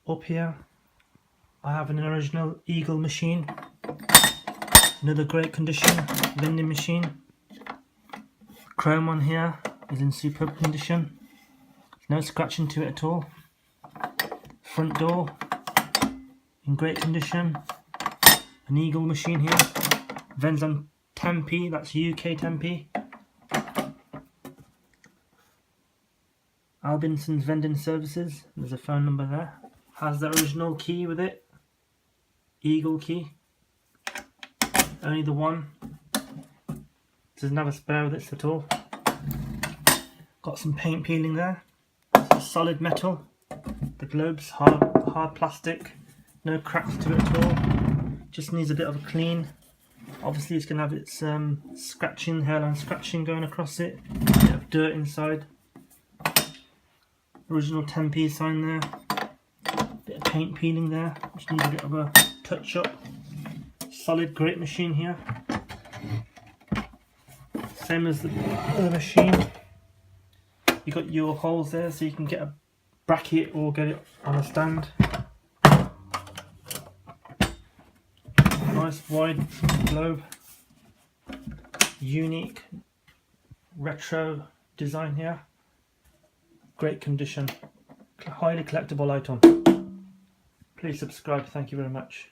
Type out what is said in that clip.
Up here I have an original Eagle machine, another great condition vending machine. Chrome on here is in superb condition, no scratching to it at all. Front door in great condition. An Eagle machine here, vends on 10p, that's UK 10p. Albinson's Vending Services, there's a phone number there. Has the original key with it, Eagle key, only the one, doesn't have a spare with it at all. Got some paint peeling there, solid metal, the globe's hard plastic, no cracks to it at all, just needs a bit of a clean. Obviously it's going to have its scratching, hairline scratching going across it, a bit of dirt inside. Original 10p sign there, bit of paint peeling there, which needs a bit of a touch up. Solid, great machine here. Same as the other machine. You got your holes there so you can get a bracket or get it on a stand. Nice wide globe. Unique retro design here. Great condition. Highly collectible item. Please subscribe. Thank you very much.